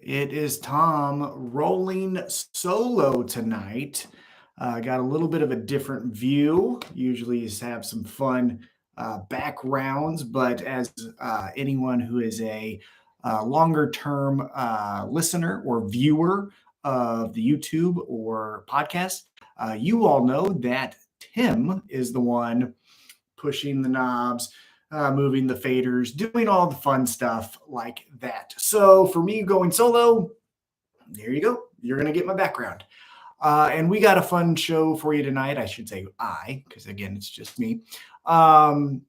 It is Tom rolling solo tonight. Got a little bit of a different view. Usually, just have some fun backgrounds, but as anyone who is a longer term listener or viewer of the YouTube or podcast, you all know that Tim is the one pushing the knobs, moving the faders, doing all the fun stuff like that. So for me going solo, there you go. You're going to get my background. And we got a fun show for you tonight. I should say because again, it's just me. Got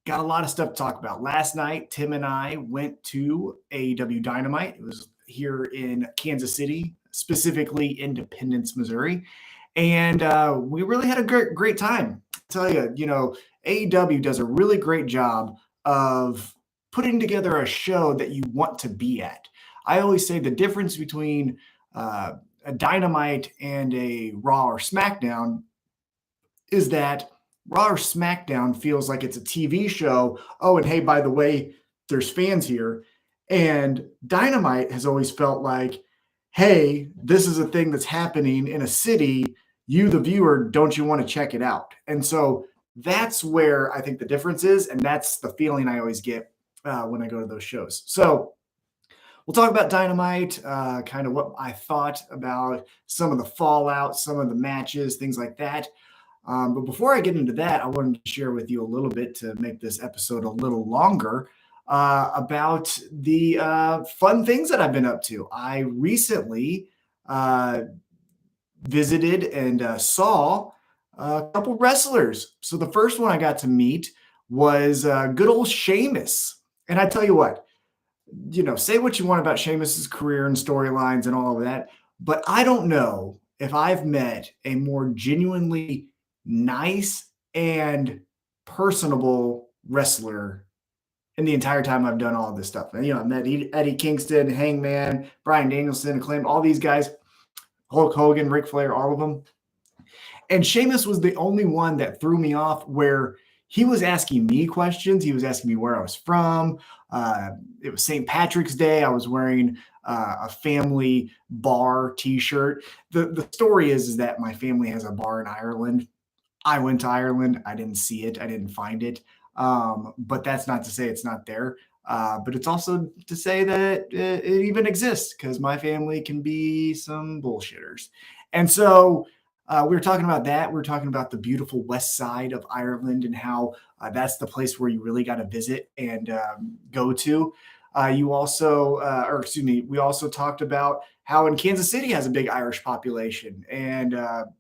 a lot of stuff to talk about. Last night, Tim and I went to AEW Dynamite. It was here in Kansas City, specifically Independence, Missouri. And we really had a great time. I tell you, AEW does a really great job of putting together a show that you want to be at. I always say the difference between a Dynamite and a Raw or SmackDown is that Raw or SmackDown feels like it's a TV show. Oh, and hey, by the way, there's fans here. And Dynamite has always felt like, hey, this is a thing that's happening in a city. You, the viewer, don't you want to check it out? And so that's where I think the difference is. And that's the feeling I always get when I go to those shows. So we'll talk about Dynamite, kind of what I thought about some of the fallout, some of the matches, things like that. But before I get into that, I wanted to share with you a little bit to make this episode a little longer about the fun things that I've been up to. I recently visited and saw a couple wrestlers. So the first one I got to meet was good old Sheamus. And I tell you what, say what you want about Sheamus's career and storylines and all of that, but I don't know if I've met a more genuinely nice and personable wrestler in the entire time I've done all of this stuff. And, I met Eddie Kingston, Hangman, Bryan Danielson, Acclaim, all these guys, Hulk Hogan, Ric Flair, all of them. And Sheamus was the only one that threw me off where he was asking me questions. He was asking me where I was from. It was St. Patrick's Day. I was wearing a family bar t-shirt. The story is that my family has a bar in Ireland. I went to Ireland. I didn't see it. I didn't find it. But that's not to say it's not there. But it's also to say that it even exists because my family can be some bullshitters. And so we were talking about that. We were talking about the beautiful west side of Ireland and how that's the place where you really got to visit and go to. We also talked about how in Kansas City has a big Irish population and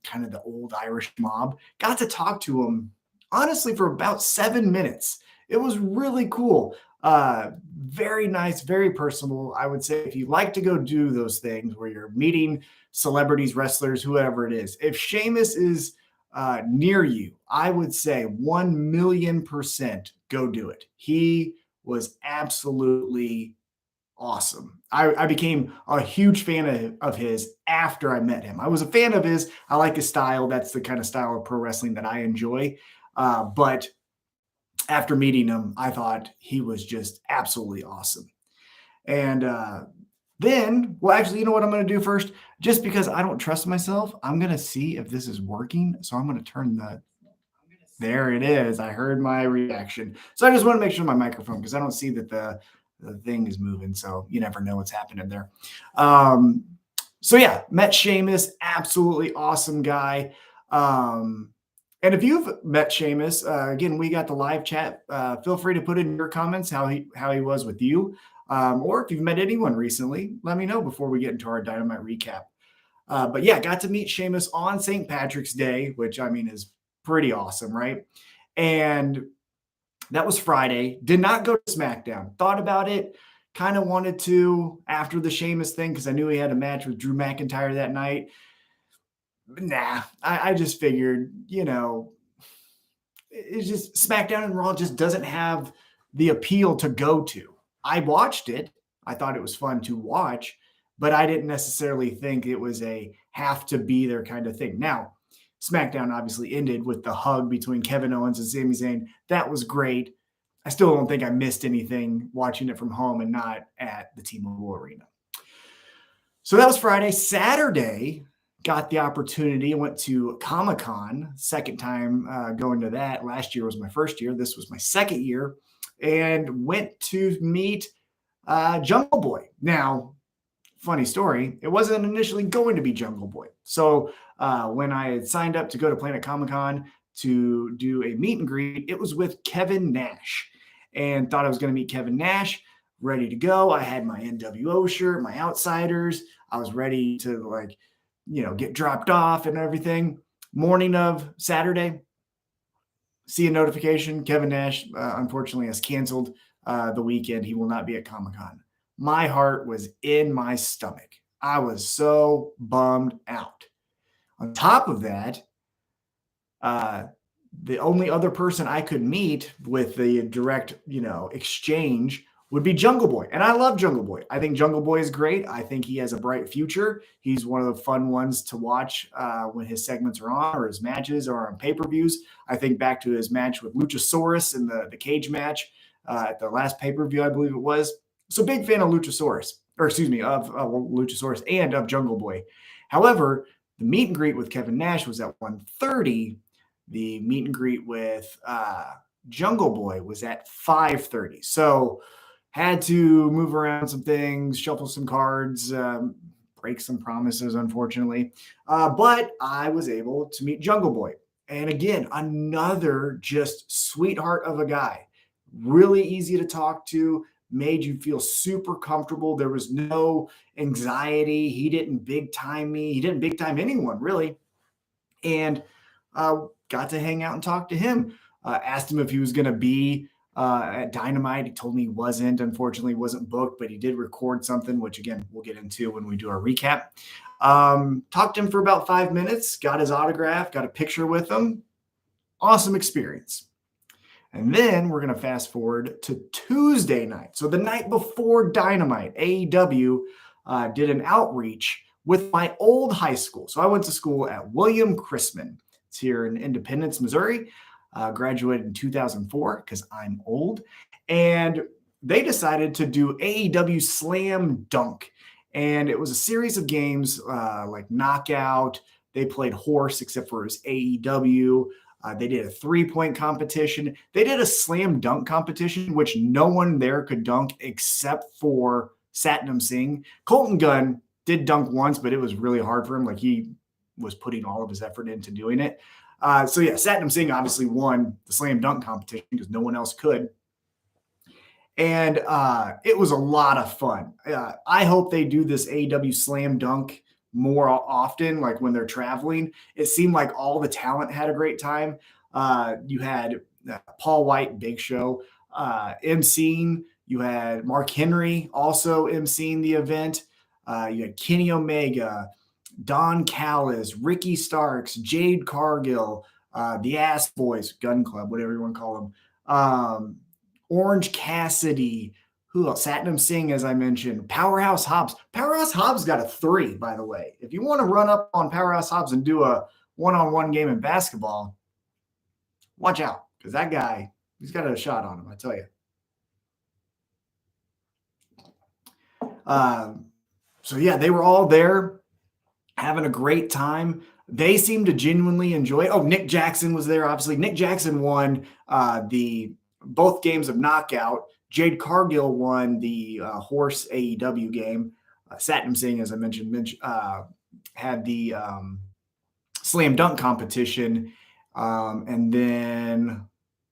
kind of the old Irish mob. Got to talk to them, honestly, for about 7 minutes. It was really cool. Very nice, very personable. I would say if you like to go do those things where you're meeting celebrities, wrestlers, whoever it is, if Sheamus is near you, I would say 1,000,000% go do it. He was absolutely awesome. I became a huge fan of his after I met him. I was a fan of his. I like his style. That's the kind of style of pro wrestling that I enjoy. But after meeting him, I thought he was just absolutely awesome. And then, actually, you know what I'm going to do first? Just because I don't trust myself, I'm going to see if this is working. So I'm going to turn there it is. I heard my reaction. So I just want to make sure my microphone, because I don't see that the thing is moving. So you never know what's happening there. So yeah, met Sheamus, absolutely awesome guy. And if you've met Sheamus, again, we got the live chat. Feel free to put in your comments how he was with you. Or if you've met anyone recently, let me know before we get into our Dynamite recap. But yeah, got to meet Sheamus on St. Patrick's Day, which I mean is pretty awesome, right? And that was Friday. Did not go to SmackDown. Thought about it. Kind of wanted to after the Sheamus thing because I knew he had a match with Drew McIntyre that night. But nah, I just figured, it's just SmackDown and Raw just doesn't have the appeal to go to. I watched it. I thought it was fun to watch, but I didn't necessarily think it was a have to be there kind of thing. Now, SmackDown obviously ended with the hug between Kevin Owens and Sami Zayn. That was great. I still don't think I missed anything watching it from home and not at the T-Mobile Arena. So that was Friday. Saturday, got the opportunity, went to Comic-Con, second time going to that. Last year was my first year. This was my second year, and went to meet Jungle Boy. Now, funny story, it wasn't initially going to be Jungle Boy. So when I had signed up to go to Planet Comic-Con to do a meet and greet, it was with Kevin Nash, and thought I was going to meet Kevin Nash. Ready to go. I had my NWO shirt, my Outsiders. I was ready to get dropped off and everything. Morning of Saturday, see a notification. Kevin Nash, unfortunately, has canceled the weekend. He will not be at Comic-Con. My heart was in my stomach. I was so bummed out. On top of that, the only other person I could meet with the direct, exchange would be Jungle Boy. And I love Jungle Boy. I think Jungle Boy is great. I think he has a bright future. He's one of the fun ones to watch when his segments are on, or his matches, or on pay-per-views. I think back to his match with Luchasaurus in the cage match at the last pay-per-view, I believe it was. So big fan of Luchasaurus, of Luchasaurus and of Jungle Boy. However, the meet and greet with Kevin Nash was at 1:30. The meet and greet with Jungle Boy was at 5:30. So had to move around some things, shuffle some cards, break some promises, unfortunately. But I was able to meet Jungle Boy. And again, another just sweetheart of a guy. Really easy to talk to, made you feel super comfortable. There was no anxiety. He didn't big time me. He didn't big time anyone, really. And got to hang out and talk to him. Asked him if he was going to be at Dynamite. He told me he wasn't. Unfortunately, wasn't booked, but he did record something, which again, we'll get into when we do our recap. Talked to him for about 5 minutes, got his autograph, got a picture with him. Awesome experience. And then we're going to fast forward to Tuesday night. So the night before Dynamite, AEW did an outreach with my old high school. So I went to school at William Chrisman. It's here in Independence, Missouri. Graduated in 2004 because I'm old. And they decided to do AEW Slam Dunk. And it was a series of games like Knockout. They played horse, except for it was AEW. They did a 3-point competition. They did a slam dunk competition, which no one there could dunk except for Satnam Singh. Colton Gunn did dunk once, but it was really hard for him. Like, he was putting all of his effort into doing it. Satnam Singh obviously won the slam dunk competition because no one else could. And it was a lot of fun. I hope they do this AEW slam dunk more often, like when they're traveling. It seemed like all the talent had a great time. You had Paul White, Big Show, emceeing. You had Mark Henry also emceeing the event. You had Kenny Omega, Don Callis, Ricky Starks, Jade Cargill, the Ass Boys, Gun Club, whatever you want to call them, Orange Cassidy, who else? Satnam Singh, as I mentioned, Powerhouse Hobbs. Powerhouse Hobbs got a 3, by the way. If you want to run up on Powerhouse Hobbs and do a one-on-one game in basketball, watch out, because that guy, he's got a shot on him, I tell you. They were all there having a great time. They seemed to genuinely enjoy it. Oh, Nick Jackson was there, obviously. Nick Jackson won both games of Knockout. Jade Cargill won the horse AEW game. Satnam Singh, as I mentioned, had the slam dunk competition. And then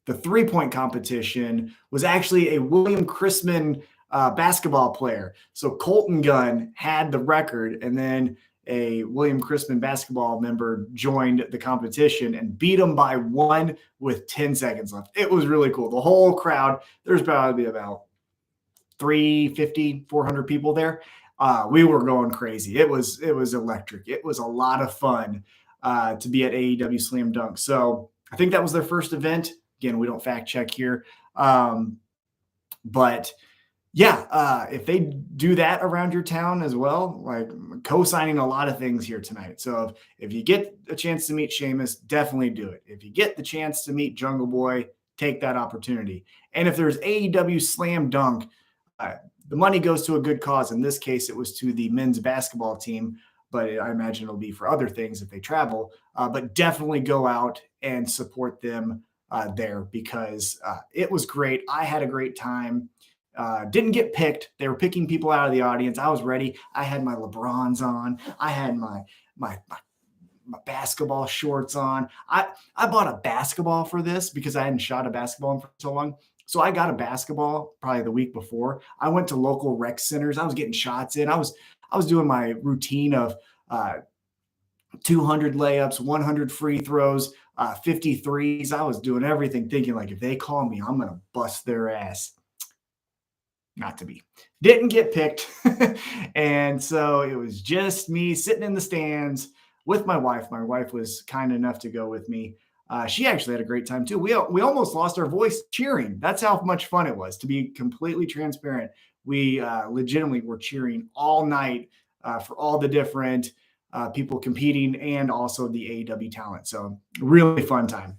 the 3-point competition was actually a William Chrisman basketball player. So Colton Gunn had the record, and then a William Chrisman basketball member joined the competition and beat him by 1 with 10 seconds left. It was really cool. The whole crowd, there's probably about 350, 400 people there. We were going crazy. It was electric. It was a lot of fun to be at AEW Slam Dunk. So I think that was their first event. Again, we don't fact check here. But if they do that around your town as well, like co-signing a lot of things here tonight. So if you get a chance to meet Sheamus, definitely do it. If you get the chance to meet Jungle Boy, take that opportunity. And if there's AEW Slam Dunk, the money goes to a good cause. In this case, it was to the men's basketball team, but I imagine it'll be for other things if they travel. But definitely go out and support them there because it was great. I had a great time. Didn't get picked. They were picking people out of the audience. I was ready. I had my LeBrons on. I had my basketball shorts on. I bought a basketball for this because I hadn't shot a basketball in for so long. So I got a basketball probably the week before. I went to local rec centers. I was getting shots in. I was doing my routine of 200 layups, 100 free throws, 50 threes. I was doing everything thinking like if they call me, I'm going to bust their ass. Not to be. Didn't get picked. And so it was just me sitting in the stands with my wife. My wife was kind enough to go with me. She actually had a great time too. We almost lost our voice cheering. That's how much fun it was. To be completely transparent, we legitimately were cheering all night for all the different people competing and also the AEW talent. So really fun time.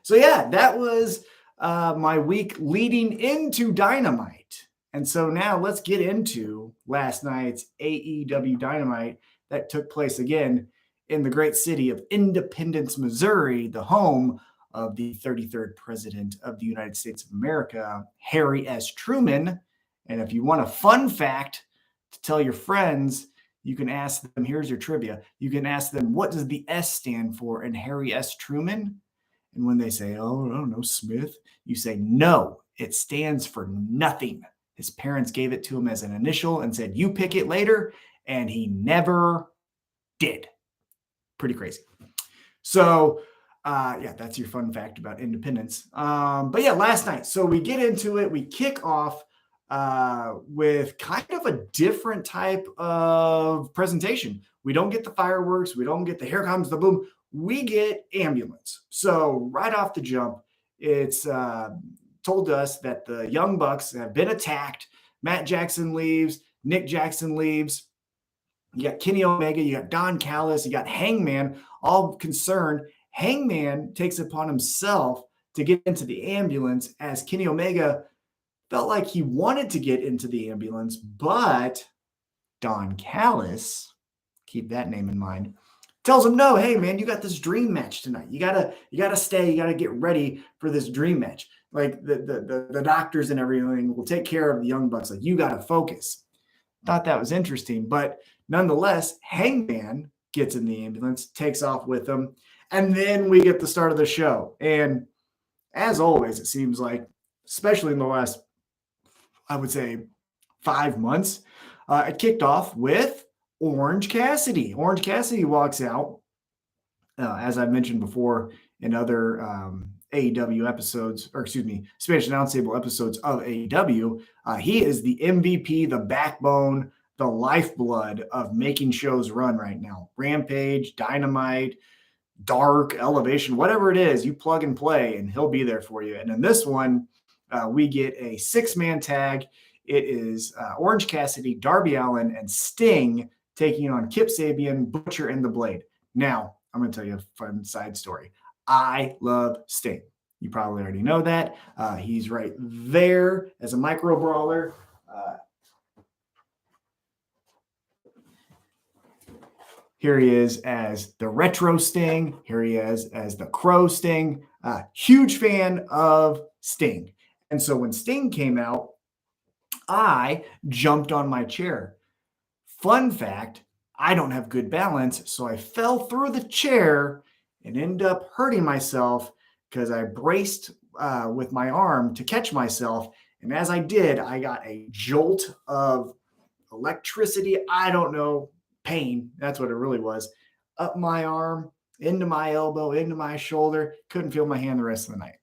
So yeah, that was my week leading into Dynamite. And so now let's get into last night's AEW Dynamite that took place again in the great city of Independence, Missouri, the home of the 33rd President of the United States of America, Harry S. Truman. And if you want a fun fact to tell your friends, you can ask them, here's your trivia. You can ask them, what does the S stand for in Harry S. Truman? And when they say, oh, I don't know, Smith, you say, no, it stands for nothing. His parents gave it to him as an initial and said, you pick it later. And he never did. Pretty crazy. So, yeah, that's your fun fact about independence. But yeah, last night. So we get into it. We kick off with kind of a different type of presentation. We don't get the fireworks. We don't get the here comes the boom. We get ambulance. So right off the jump, it's told us that the Young Bucks have been attacked. Matt Jackson leaves. Nick Jackson leaves. You got Kenny Omega. You got Don Callis. You got Hangman, all concerned. Hangman takes it upon himself to get into the ambulance as Kenny Omega felt like he wanted to get into the ambulance, but Don Callis, keep that name in mind, tells him, no, hey man, you got this dream match tonight. You gotta stay, you gotta get ready for this dream match. Like the doctors and everything will take care of the Young Bucks. Like you gotta focus. Thought that was interesting, but nonetheless, Hangman gets in the ambulance, takes off with them, and then we get the start of the show. And as always, it seems like, especially in the last, I would say, 5 months, it kicked off with Orange Cassidy. Orange Cassidy walks out, as I've mentioned before in other AEW episodes, or excuse me, Spanish Announce Table episodes of AEW. He is the MVP, the backbone, the lifeblood of making shows run right now. Rampage, Dynamite, Dark, Elevation, whatever it is, you plug and play, and he'll be there for you. And in this one, we get a 6-man tag. It is Orange Cassidy, Darby Allin, and Sting taking on Kip Sabian, Butcher, and The Blade. Now, I'm going to tell you a fun side story. I love Sting. You probably already know that. He's right there as a micro brawler. Here he is as the retro Sting. Here he is as the Crow Sting. Huge fan of Sting. And so when Sting came out, I jumped on my chair. Fun fact, I don't have good balance, so I fell through the chair and ended up hurting myself because I braced with my arm to catch myself. And as I did, I got a jolt of electricity. I don't know, pain. That's what it really was. Up my arm, into my elbow, into my shoulder. Couldn't feel my hand the rest of the night.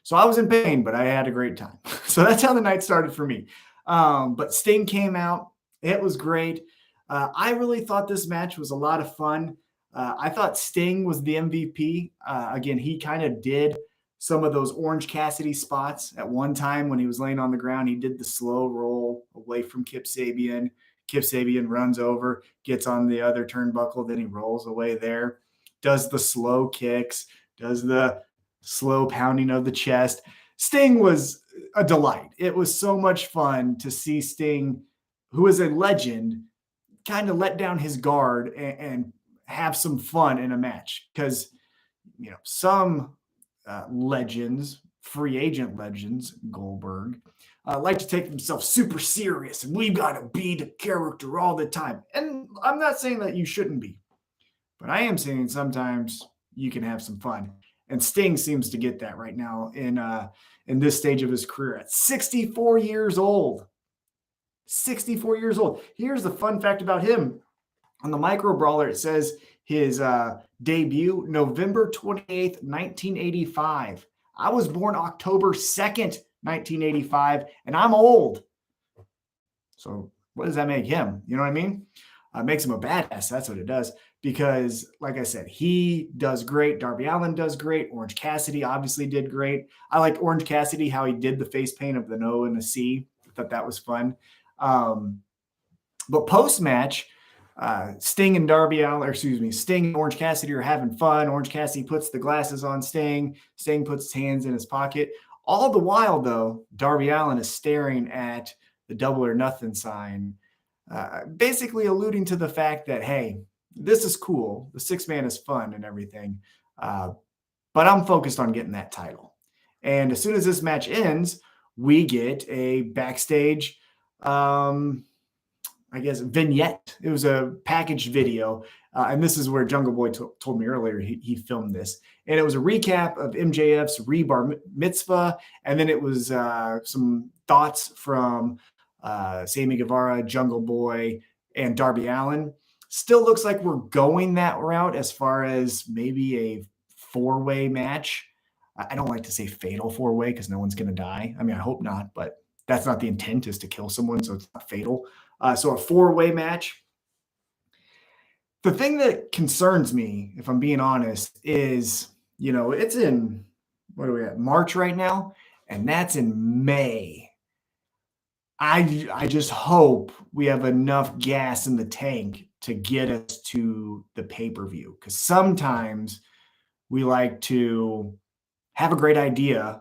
So I was in pain, but I had a great time. So that's how the night started for me. But Sting came out. It was great. I really thought this match was a lot of fun. I thought Sting was the MVP. Again, he kind of did some of those Orange Cassidy spots at one time when he was laying on the ground. He did the slow roll away from Kip Sabian. Kip Sabian runs over, gets on the other turnbuckle, then he rolls away there, does the slow kicks, does the slow pounding of the chest. Sting was a delight. It was so much fun to see Sting, who is a legend, kind of let down his guard and have some fun in a match. Because, some legends, free agent legends, Goldberg, like to take themselves super serious and we've got to be the character all the time. And I'm not saying that you shouldn't be, but I am saying sometimes you can have some fun. And Sting seems to get that right now in this stage of his career at 64 years old. 64 years old. Here's the fun fact about him. On the Micro Brawler, it says his debut, November 28th, 1985. I was born October 2nd, 1985, and I'm old. So what does that make him? You know what I mean? Makes him a badass. That's what it does. Because, like I said, he does great. Darby Allin does great. Orange Cassidy obviously did great. I liked Orange Cassidy, how he did the face paint of the no and the C. I thought that was fun. But post-match, Sting and Sting and Orange Cassidy are having fun. Orange Cassidy puts the glasses on Sting. Sting puts his hands in his pocket. All the while, though, Darby Allin is staring at the Double or Nothing sign, basically alluding to the fact that, hey, this is cool. The six-man is fun and everything. But I'm focused on getting that title. And as soon as this match ends, we get a backstage vignette. It was a packaged video. And this is where Jungle Boy told me earlier he filmed this. And it was a recap of MJF's Rebar Mitzvah. And then it was some thoughts from Sammy Guevara, Jungle Boy, and Darby Allin. Still looks like we're going that route as far as maybe a four-way match. I don't like to say fatal four-way because no one's going to die. I mean, I hope not, but that's not the intent, is to kill someone, so it's not fatal. So a four-way match. The thing that concerns me, if I'm being honest, is, it's in, what are we at, March right now? And that's in May. I just hope we have enough gas in the tank to get us to the pay-per-view. Because sometimes we like to have a great idea,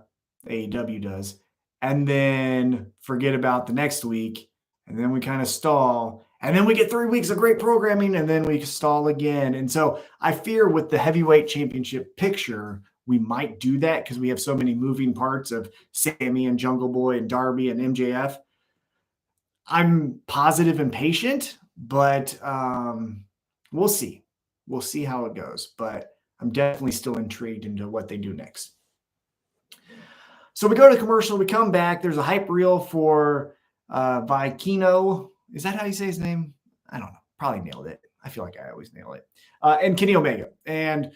AEW does, and then forget about the next week. And then we kind of stall. And then we get 3 weeks of great programming, and then we stall again. And so I fear with the heavyweight championship picture, we might do that because we have so many moving parts of Sammy and Jungle Boy and Darby and MJF. I'm positive and patient, but we'll see. We'll see how it goes. But I'm definitely still intrigued into what they do next. So we go to commercial. We come back. There's a hype reel for Vicino. Is that how you say his name? I don't know. Probably nailed it. I feel like I always nail it. And Kenny Omega. And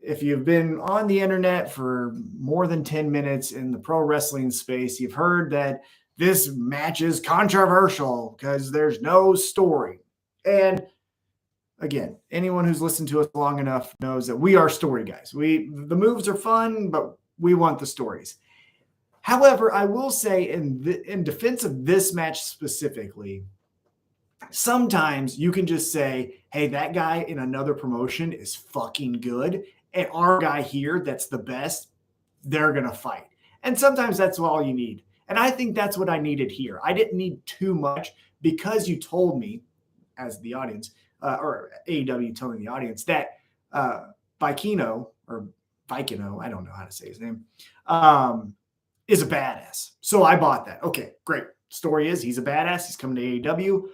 if you've been on the internet for more than 10 minutes in the pro wrestling space, you've heard that this match is controversial because there's no story. And again, anyone who's listened to us long enough knows that we are story guys. The moves are fun, but we want the stories. However, I will say in defense of this match specifically, sometimes you can just say, hey, that guy in another promotion is fucking good. And our guy here, that's the best, they're going to fight. And sometimes that's all you need. And I think that's what I needed here. I didn't need too much because you told me, as the audience, or AEW telling the audience, that Vicino, I don't know how to say his name, is a badass. So I bought that. Okay, great. Story is he's a badass. He's coming to AEW.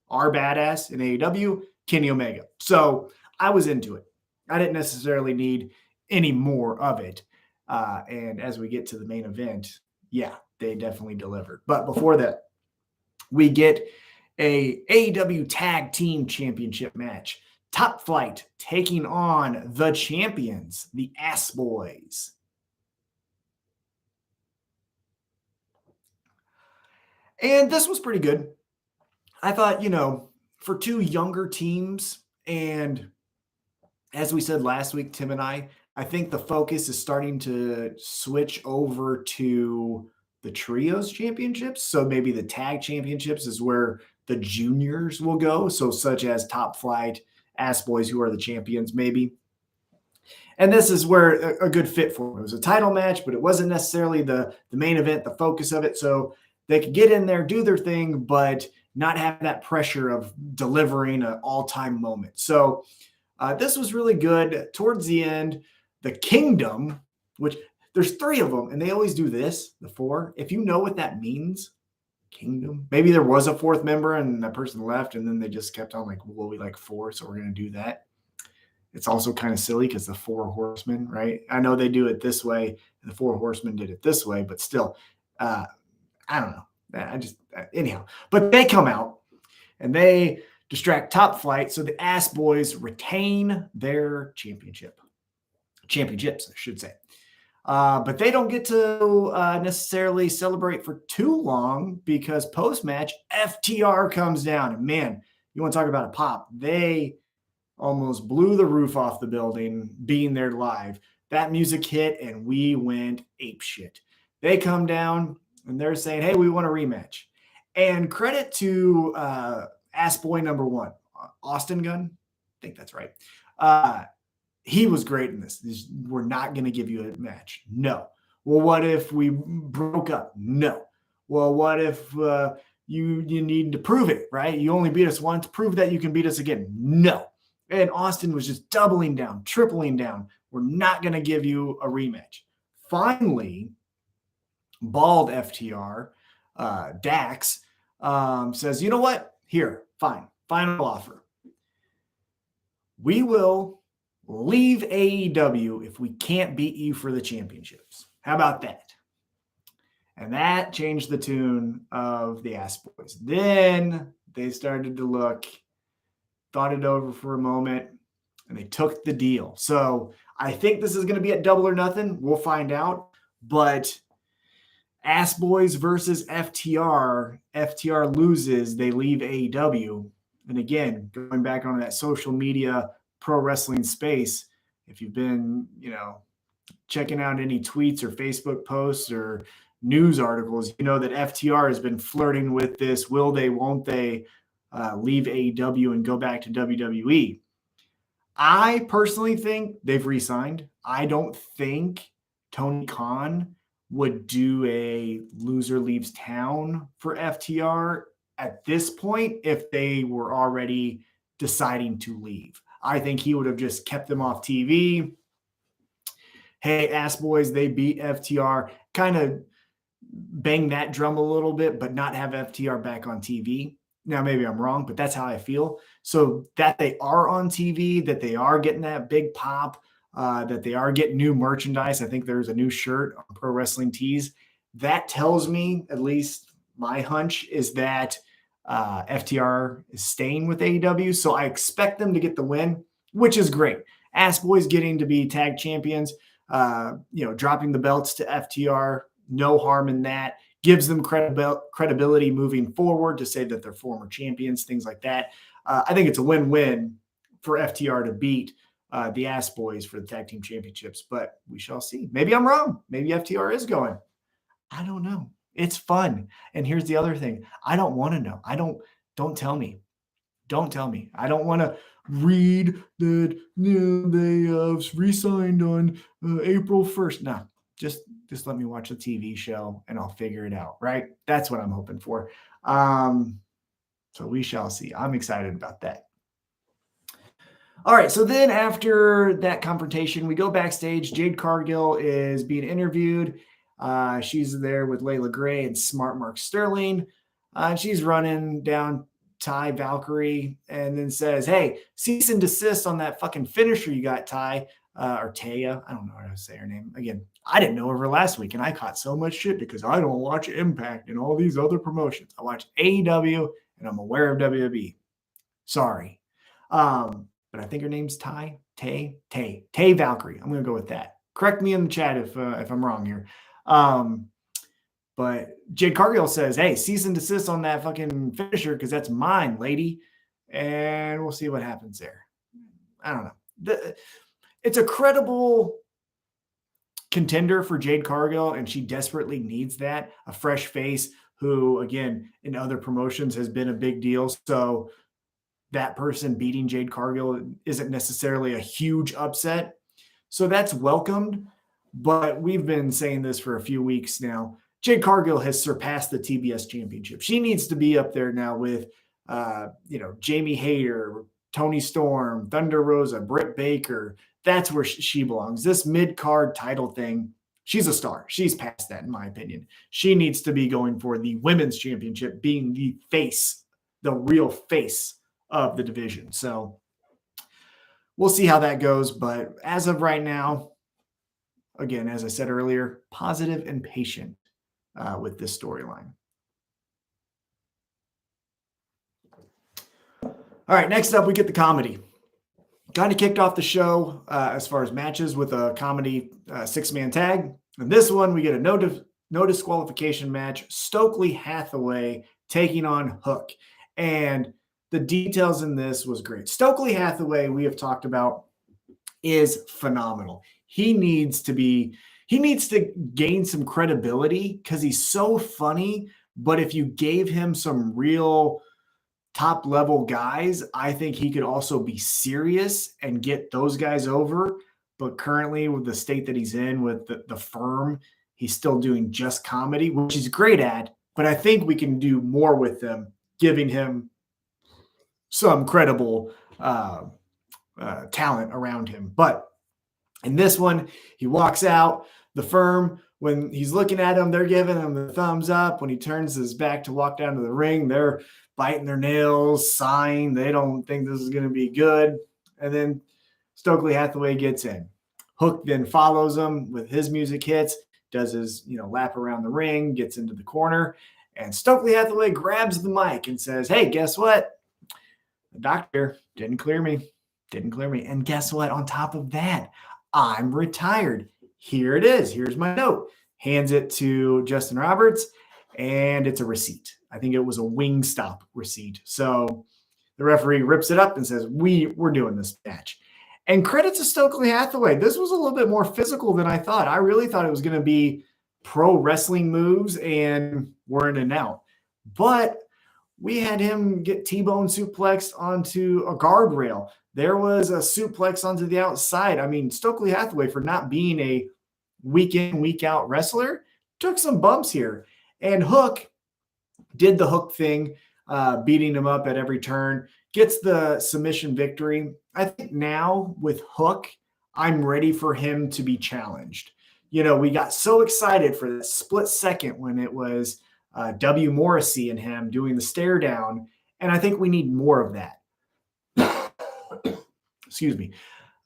Our badass in AEW, Kenny Omega. So I was into it. I didn't necessarily need any more of it. And as we get to the main event, yeah, they definitely delivered. But before that, we get a AEW Tag Team Championship match. Top Flight taking on the champions, the Ass Boys. And this was pretty good. I thought, for two younger teams, and as we said last week, Tim and I think the focus is starting to switch over to the Trios Championships. So maybe the Tag Championships is where the juniors will go. So such as Top Flight, Ass Boys, who are the champions, maybe. And this is where a good fit for them. It was a title match, but it wasn't necessarily the main event, the focus of it. So they could get in there, do their thing, but not have that pressure of delivering an all-time moment. So this was really good. Towards the end, the Kingdom, which there's three of them, and they always do this, the four. If you know what that means, Kingdom. Maybe there was a fourth member and that person left, and then they just kept on like, well, we like four, so we're going to do that. It's also kind of silly because the four horsemen, right? I know they do it this way, and the four horsemen did it this way, but still, uh, I don't know. Anyhow, but they come out and they distract Top Flight, so the Ass Boys retain their championships, I should say. But they don't get to necessarily celebrate for too long because post-match, FTR comes down. And man, you want to talk about a pop. They almost blew the roof off the building being there live. That music hit and we went apeshit. They come down and they're saying, hey, we want a rematch. And credit to Ass Boy number one, Austin Gunn. I think that's right. He was great in this. We're not going to give you a match. No. Well, what if we broke up? No. Well, what if you need to prove it, right? You only beat us once. Prove that you can beat us again. No. And Austin was just doubling down, tripling down. We're not going to give you a rematch. Finally, bald FTR, Dax, says, you know what? Here, fine. Final offer. We will leave AEW if we can't beat you for the championships. How about that? And that changed the tune of the Ass Boys. Then they started to look, thought it over for a moment, and they took the deal. So I think this is going to be at Double or Nothing. We'll find out. But Ass Boys versus FTR. FTR loses. They leave AEW. And again, going back on that social media pro wrestling space, if you've been, checking out any tweets or Facebook posts or news articles, you know that FTR has been flirting with this. Will they, won't they leave AEW and go back to WWE? I personally think they've re-signed. I don't think Tony Khan would do a loser leaves town for FTR at this point if they were already deciding to leave. I think he would have just kept them off TV. Hey, Ass Boys, they beat FTR. Kind of bang that drum a little bit, but not have FTR back on TV. Now, maybe I'm wrong, but that's how I feel. So that they are on TV, that they are getting that big pop, that they are getting new merchandise. I think there's a new shirt on Pro Wrestling Tees. That tells me, at least my hunch, is that FTR is staying with AEW. So I expect them to get the win, which is great. Ass Boys getting to be tag champions, dropping the belts to FTR, no harm in that. Gives them credibility moving forward to say that they're former champions, things like that. I think it's a win-win for FTR to beat the Ass Boys for the tag team championships, but we shall see. Maybe I'm wrong. Maybe FTR is going. I don't know. It's fun. And here's the other thing. I don't want to know. Don't tell me. Don't tell me. I don't want to read that they re-signed on April 1st. No, just let me watch a TV show and I'll figure it out, right? That's what I'm hoping for. So we shall see. I'm excited about that. All right, so then after that confrontation, we go backstage. Jade Cargill is being interviewed. She's there with Layla Gray and Smart Mark Sterling. She's running down Ty Valkyrie and then says, hey, cease and desist on that fucking finisher you got, Ty. Or Taya. I don't know how to say her name. Again, I didn't know her last week, and I caught so much shit because I don't watch Impact and all these other promotions. I watch AEW, and I'm aware of WWE. Sorry. But I think her name's Tay Valkyrie. I'm going to go with that. Correct me in the chat if I'm wrong here. But Jade Cargill says, hey, cease and desist on that fucking finisher because that's mine, lady. And we'll see what happens there. I don't know. It's a credible contender for Jade Cargill, and she desperately needs that. A fresh face who, again, in other promotions has been a big deal. So that person beating Jade Cargill isn't necessarily a huge upset. So that's welcomed. But we've been saying this for a few weeks now. Jade Cargill has surpassed the TBS championship. She needs to be up there now with, Jamie Hayter, Tony Storm, Thunder Rosa, Britt Baker. That's where she belongs. This mid card title thing, she's a star. She's past that, in my opinion. She needs to be going for the women's championship, being the face, the real face of the division. So we'll see how that goes. But as of right now, again, as I said earlier, positive and patient with this storyline. All right, next up, we get the comedy. Kind of kicked off the show as far as matches with a comedy six-man tag. And this one, we get a no disqualification match. Stokely Hathaway taking on Hook. And the details in this was great. Stokely Hathaway, we have talked about, is phenomenal. He needs to gain some credibility because he's so funny. But if you gave him some real top level guys, I think he could also be serious and get those guys over. But currently, with the state that he's in with the firm, he's still doing just comedy, which he's great at. But I think we can do more with him, giving him some credible talent around him. But in this one, he walks out. The firm, when he's looking at him, they're giving him the thumbs up. When he turns his back to walk down to the ring, they're biting their nails, sighing. They don't think this is going to be good. And then Stokely Hathaway gets in. Hook then follows him with his music hits, does his lap around the ring, gets into the corner, and Stokely Hathaway grabs the mic and says, "Hey, guess what? The doctor didn't clear me. And guess what? On top of that, I'm retired. Here it is. Here's my note." Hands it to Justin Roberts, and it's a receipt. I think it was a Wingstop receipt. So the referee rips it up and says, we're doing this match. And credit to Stokely Hathaway. This was a little bit more physical than I thought. I really thought it was going to be pro wrestling moves and we're in and out. But we had him get T-bone suplexed onto a guardrail. There was a suplex onto the outside. I mean, Stokely Hathaway, for not being a week in, week out wrestler, took some bumps here. And Hook did the Hook thing, beating him up at every turn, gets the submission victory. I think now with Hook, I'm ready for him to be challenged. We got so excited for that split second when it was W. Morrissey and him doing the stare down. And I think we need more of that. Excuse me.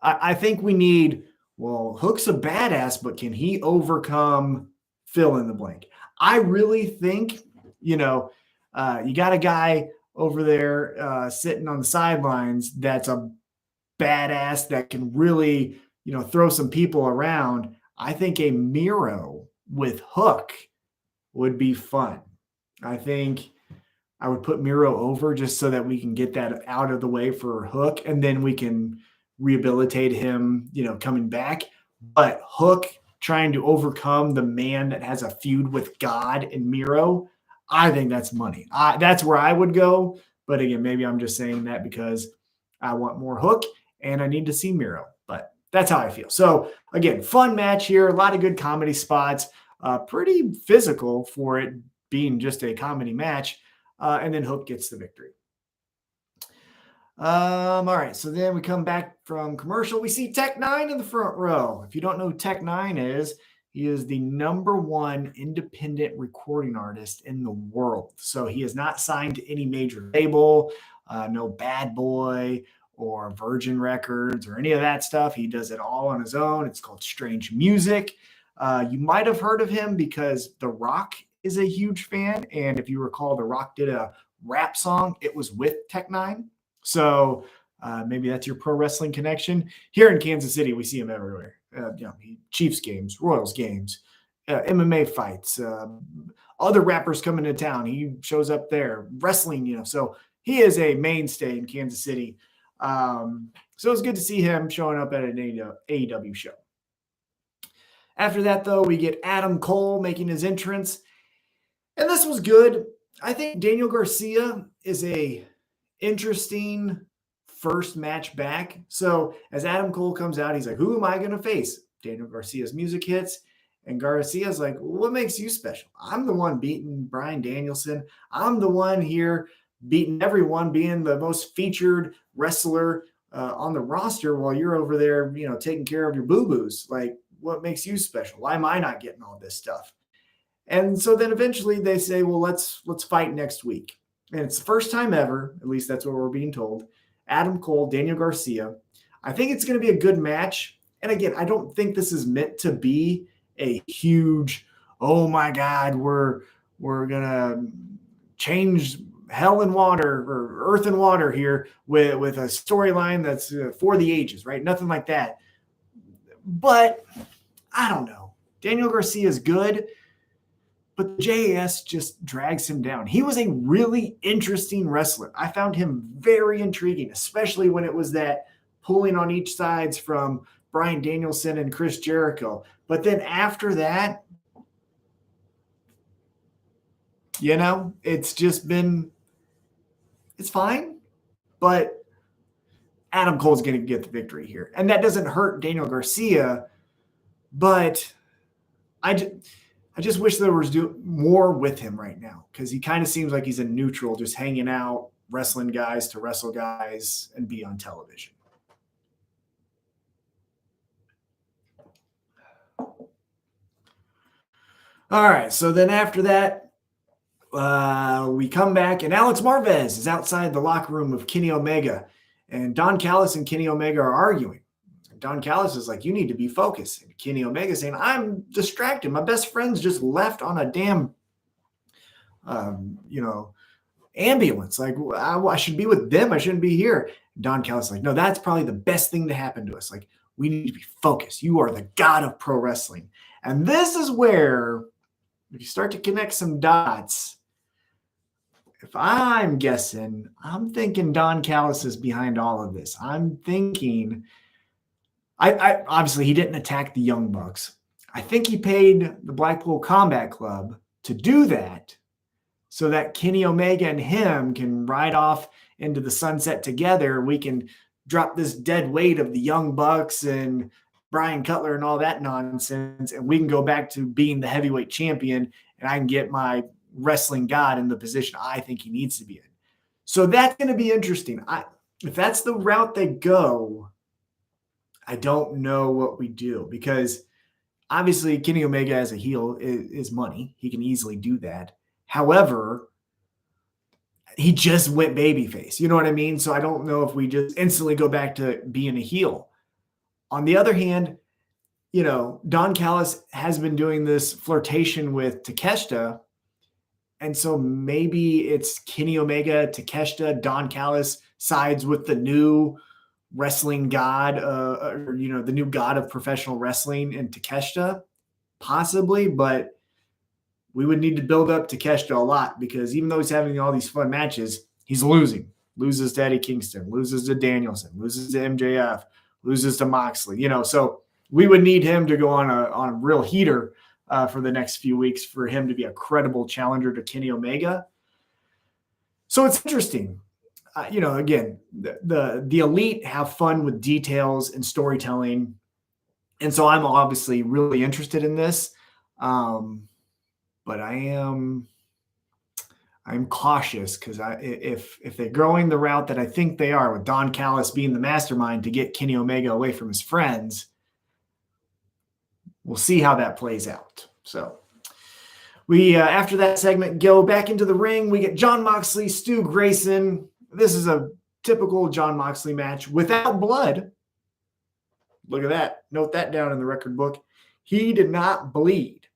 I think we need, Hook's a badass, but can he overcome fill in the blank? I really think, you got a guy over there sitting on the sidelines that's a badass that can really, throw some people around. I think a Miro with Hook would be fun. I think I would put Miro over just so that we can get that out of the way for Hook, and then we can rehabilitate him, coming back. But Hook trying to overcome the man that has a feud with God and Miro, I think that's money. That's where I would go. But again, maybe I'm just saying that because I want more Hook and I need to see Miro. But that's how I feel. So again, fun match here. A lot of good comedy spots. Pretty physical for it being just a comedy match. And then Hook gets the victory. All right. So then we come back from commercial. We see Tech Nine in the front row. If you don't know who Tech Nine is, he is the #1 independent recording artist in the world. So he is not signed to any major label, no Bad Boy or Virgin Records or any of that stuff. He does it all on his own. It's called Strange Music. You might have heard of him because The Rock is a huge fan. And if you recall, The Rock did a rap song. It was with Tech Nine. So maybe that's your pro wrestling connection. Here in Kansas City, we see him everywhere. Chiefs games, Royals games, MMA fights, other rappers coming to town. He shows up there, wrestling, so he is a mainstay in Kansas City. So it's good to see him showing up at an AEW show. After that, though, we get Adam Cole making his entrance. And this was good. I think Daniel Garcia is a interesting, first match back. So as Adam Cole comes out, he's like, who am I going to face? Daniel Garcia's music hits. And Garcia's like, what makes you special? I'm the one beating Bryan Danielson. I'm the one here beating everyone, being the most featured wrestler on the roster while you're over there, taking care of your boo-boos. Like, what makes you special? Why am I not getting all this stuff? And so then eventually they say, well, let's fight next week. And it's the first time ever, at least that's what we're being told, Adam Cole, Daniel Garcia. I think it's going to be a good match. And again, I don't think this is meant to be a huge, oh my God, we're gonna change hell and water or earth and water here with a storyline that's for the ages, right? Nothing like that. But I don't know. Daniel Garcia is good, but the JAS just drags him down. He was a really interesting wrestler. I found him very intriguing, especially when it was that pulling on each sides from Bryan Danielson and Chris Jericho. But then after that, it's just been, it's fine. But Adam Cole's going to get the victory here. And that doesn't hurt Daniel Garcia, but I just wish there was more with him right now, because he kind of seems like he's a neutral, just hanging out, wrestling guys to wrestle guys and be on television. All right, so then after that, we come back, and Alex Marvez is outside the locker room of Kenny Omega, and Don Callis and Kenny Omega are arguing. Don Callis is like, you need to be focused. And Kenny Omega saying, I'm distracted. My best friends just left on a damn, ambulance. Like, I should be with them. I shouldn't be here. Don Callis is like, no, that's probably the best thing to happen to us. Like, we need to be focused. You are the god of pro wrestling. And this is where, if you start to connect some dots, if I'm guessing, I'm thinking Don Callis is behind all of this. I'm thinking, I obviously he didn't attack the Young Bucks. I think he paid the Blackpool Combat Club to do that so that Kenny Omega and him can ride off into the sunset together. We can drop this dead weight of the Young Bucks and Brian Cutler and all that nonsense, and we can go back to being the heavyweight champion, and I can get my wrestling god in the position I think he needs to be in. So that's going to be interesting. If that's the route they go, I don't know what we do, because obviously Kenny Omega as a heel is money. He can easily do that. However, he just went babyface. You know what I mean? So I don't know if we just instantly go back to being a heel. On the other hand, Don Callis has been doing this flirtation with Takeshita. And so maybe it's Kenny Omega, Takeshita, Don Callis sides with the new wrestling god, the new god of professional wrestling in Takeshita, possibly. But we would need to build up Takeshita a lot, because even though he's having all these fun matches, he's losing. Loses to Eddie Kingston, loses to Danielson, loses to MJF, loses to Moxley. So we would need him to go on a real heater for the next few weeks for him to be a credible challenger to Kenny Omega. So it's interesting. Again, the elite have fun with details and storytelling. And so I'm obviously really interested in this. But I'm cautious, because if they're going the route that I think they are, with Don Callis being the mastermind to get Kenny Omega away from his friends, we'll see how that plays out. So we, after that segment, go back into the ring. We get Jon Moxley, Stu Grayson. This is a typical Jon Moxley match without blood. Look at that. Note that down in the record book. He did not bleed.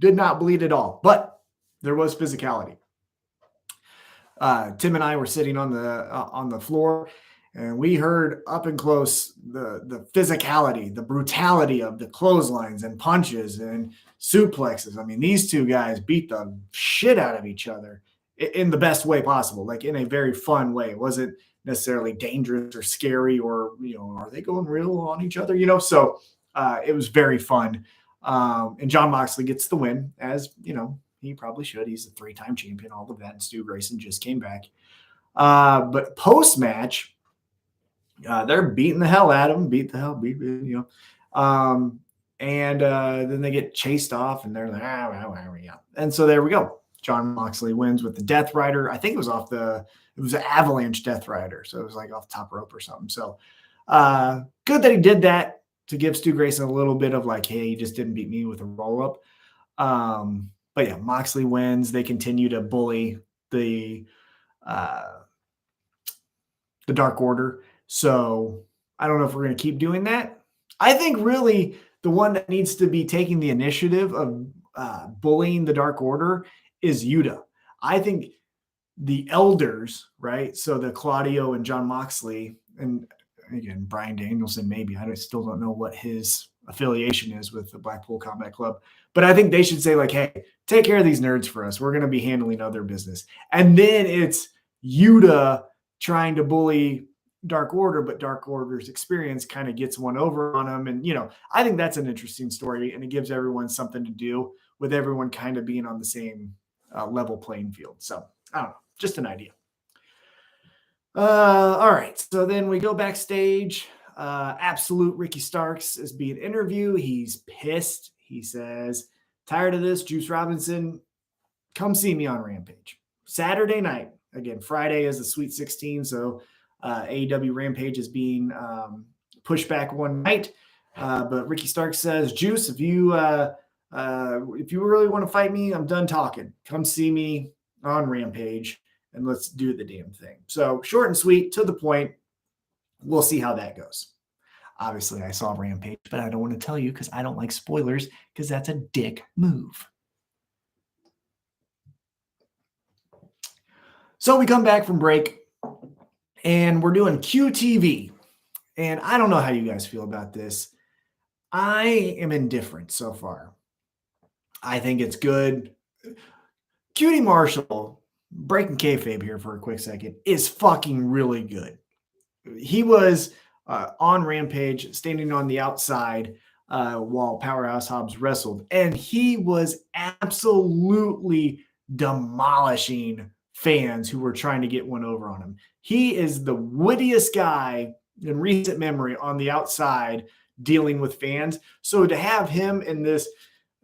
Did not bleed at all, but there was physicality. Tim and I were sitting on the floor, and we heard up and close the physicality, the brutality of the clotheslines and punches and suplexes. I mean, these two guys beat the shit out of each other in the best way possible, like in a very fun way. It wasn't necessarily dangerous or scary or, are they going real on each other? So it was very fun. And Jon Moxley gets the win, as, he probably should. He's a 3-time champion, all of that. And Stu Grayson just came back. But post-match, They're beating the hell out of him, and then they get chased off, and they're like, yeah. And so there we go. Jon Moxley wins with the Death Rider. I think it was it was an Avalanche Death Rider, so it was like off the top rope or something. So good that he did that to give Stu Grayson a little bit of like, hey, he just didn't beat me with a roll up. But yeah, Moxley wins. They continue to bully the Dark Order. So I don't know if we're going to keep doing that. I think really the one that needs to be taking the initiative of bullying the Dark Order is Yuta. I think the elders, right? So the Claudio and Jon Moxley, and again, Bryan Danielson, maybe. I still don't know what his affiliation is with the Blackpool Combat Club. But I think they should say, like, hey, take care of these nerds for us. We're going to be handling other business. And then it's Yuta trying to bully Dark Order, but Dark Order's experience kind of gets one over on him. And, I think that's an interesting story, and it gives everyone something to do with everyone kind of being on the same level playing field. So, I don't know, just an idea. All right, so then we go backstage. Absolute Ricky Starks is being interviewed. He's pissed. He says, tired of this, Juice Robinson, come see me on Rampage. Saturday night. Again, Friday is the Sweet 16, so AEW Rampage is being pushed back one night. But Ricky Starks says, Juice, if you really want to fight me, I'm done talking. Come see me on Rampage, and let's do the damn thing. So short and sweet, to the point. We'll see how that goes. Obviously, I saw Rampage, but I don't want to tell you because I don't like spoilers because that's a dick move. So we come back from break, and we're doing QTV. And I don't know how you guys feel about this. I am indifferent so far. I think it's good. QT Marshall, breaking kayfabe here for a quick second, is fucking really good. He was on Rampage, standing on the outside while Powerhouse Hobbs wrestled, and he was absolutely demolishing fans who were trying to get one over on him. He is the wittiest guy in recent memory on the outside dealing with fans. So to have him in this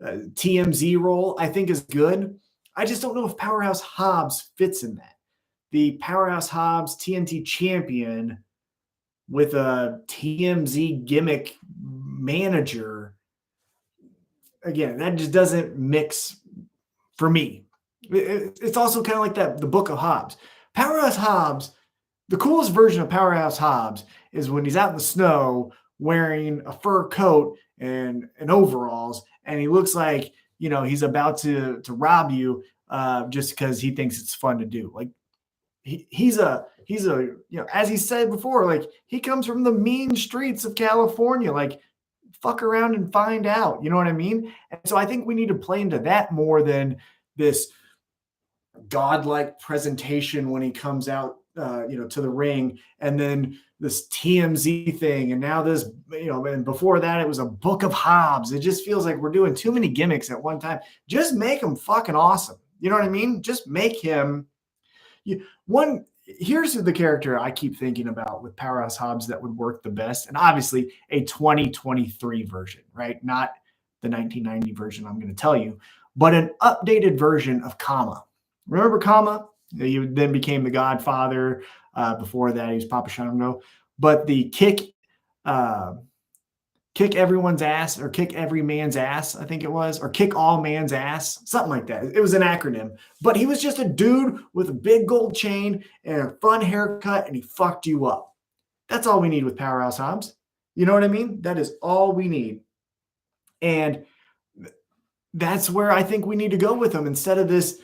TMZ role, I think is good. I just don't know if Powerhouse Hobbs fits in that. The Powerhouse Hobbs TNT champion with a TMZ gimmick manager, again, that just doesn't mix for me. It's also kind of like the Book of Hobbs. Powerhouse Hobbs, the coolest version of Powerhouse Hobbs is when he's out in the snow wearing a fur coat and overalls, and he looks like, he's about to rob you just because he thinks it's fun to do. Like, he's a as he said before, like, he comes from the mean streets of California. Like, fuck around and find out. You know what I mean? And so I think we need to play into that more than this godlike presentation when he comes out, to the ring, and then this TMZ thing, and now this, and before that it was a Book of Hobbs. It just feels like we're doing too many gimmicks at one time. Just make him fucking awesome. You know what I mean? Just make him here's the character I keep thinking about with Powerhouse Hobbs that would work the best. And obviously a 2023 version, right? Not the 1990 version I'm going to tell you, but an updated version of Kama. Remember Kama? He then became the Godfather. Before that, he was Papa Shango. But the kick everyone's ass, or kick every man's ass, I think it was, or kick all man's ass, something like that. It was an acronym. But he was just a dude with a big gold chain and a fun haircut, and he fucked you up. That's all we need with Powerhouse Hobbs. You know what I mean? That is all we need. And that's where I think we need to go with him, instead of this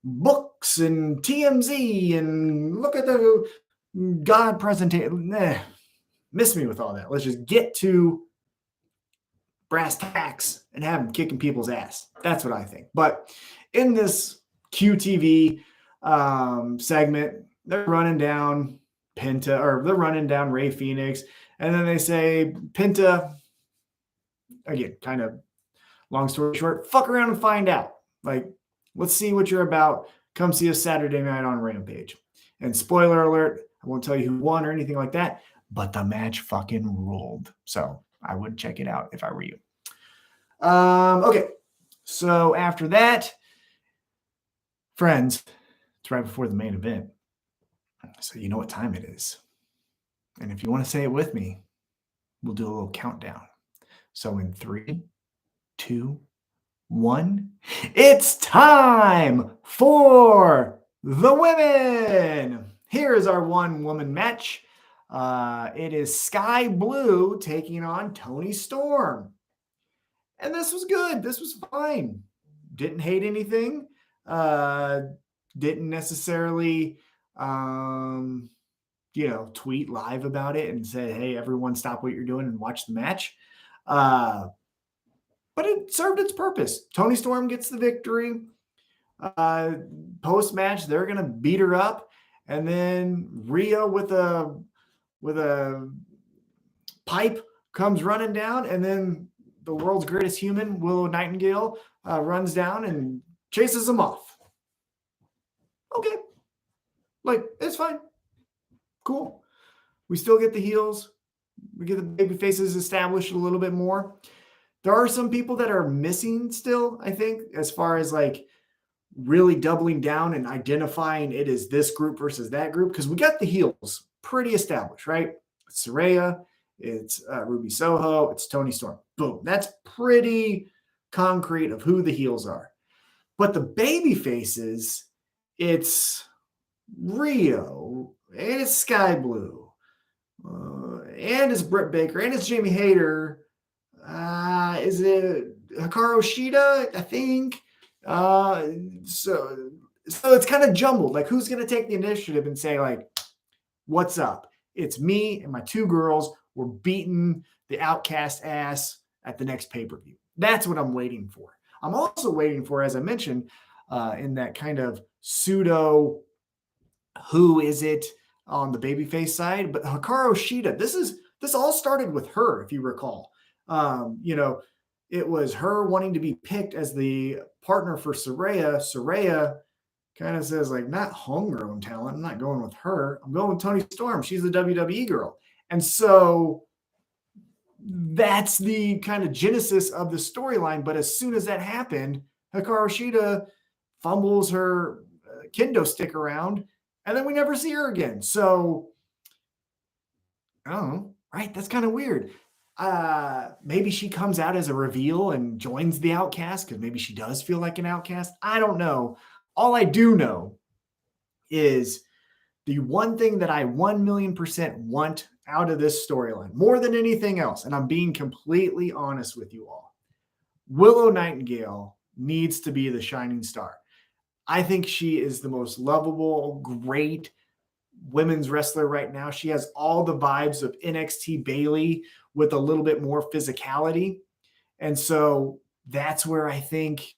books and TMZ and look at the God presentation. Miss me with all that. Let's just get to brass tacks and have him kicking people's ass. That's what I think. But in this QTV segment, they're running down Penta, or they're running down Rey Fenix, and then they say, Penta, again, kind of long story short, fuck around and find out. Like, let's see what you're about. Come see us Saturday night on Rampage. And spoiler alert, I won't tell you who won or anything like that, but the match fucking ruled. So I would check it out if I were you. Okay. So after that, friends, it's right before the main event. So you know what time it is. And if you want to say it with me, we'll do a little countdown. So in 3, 2, 1, it's time for the women. Here is our one-woman match. It is Sky Blue taking on Toni Storm. And this was good. This was fine. Didn't hate anything. Didn't necessarily, tweet live about it and say, hey, everyone stop what you're doing and watch the match. But it served its purpose. Toni Storm gets the victory. Post-match, they're going to beat her up. And then Rhea with a pipe comes running down. And then the world's greatest human, Willow Nightingale, runs down and chases them off. Okay. Like, it's fine. Cool. We still get the heels. We get the baby faces established a little bit more. There are some people that are missing still, I think, as far as like really doubling down and identifying it as this group versus that group. Because we got the heels pretty established, right? It's Saraya, it's Ruby Soho, it's Toni Storm. Boom. That's pretty concrete of who the heels are. But the baby faces, it's Rio, and it's Sky Blue, and it's Britt Baker, and it's Jamie Hayter. Is it Hikaru Shida? I think. So it's kind of jumbled. Like, who's going to take the initiative and say, like, what's up? It's me and my two girls. We're beating the Outcast ass at the next pay-per-view. That's what I'm waiting for. I'm also waiting for, as I mentioned, in that kind of pseudo, who is it on the babyface side? But Hikaru Shida, this all started with her, if you recall. It was her wanting to be picked as the partner for Saraya. Saraya kind of says, like, not homegrown talent. I'm not going with her. I'm going with Toni Storm. She's the WWE girl. And so that's the kind of genesis of the storyline. But as soon as that happened, Hikaru Shida fumbles her kendo stick around, and then we never see her again. So, I don't know, right? That's kind of weird. Maybe she comes out as a reveal and joins the Outcast because maybe she does feel like an outcast. I don't know. All I do know is the one thing that I 1,000,000% want out of this storyline, more than anything else, and I'm being completely honest with you all, Willow Nightingale needs to be the shining star. I think she is the most lovable, great women's wrestler right now. She has all the vibes of NXT Bayley with a little bit more physicality. And so that's where I think,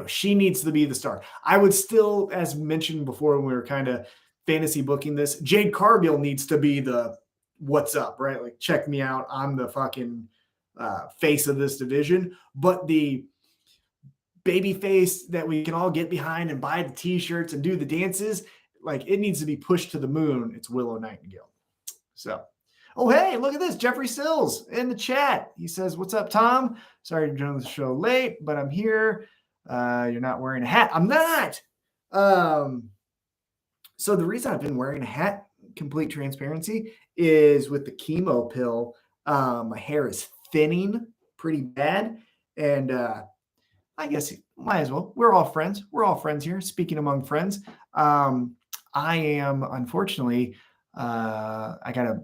she needs to be the star. I would still, as mentioned before when we were kind of fantasy booking this, Jade Cargill needs to be the what's up, right? Like, check me out. I'm the fucking face of this division. But the baby face that we can all get behind and buy the t-shirts and do the dances, like, it needs to be pushed to the moon. It's Willow Nightingale. So, oh, hey, look at this. Jeffrey Sills in the chat. He says, what's up, Tom? Sorry to join the show late, but I'm here. You're not wearing a hat. I'm not. So the reason I've been wearing a hat, complete transparency, is with the chemo pill. My hair is thinning pretty bad. And I guess might as well. We're all friends. We're all friends here. Speaking among friends. I am, unfortunately, I got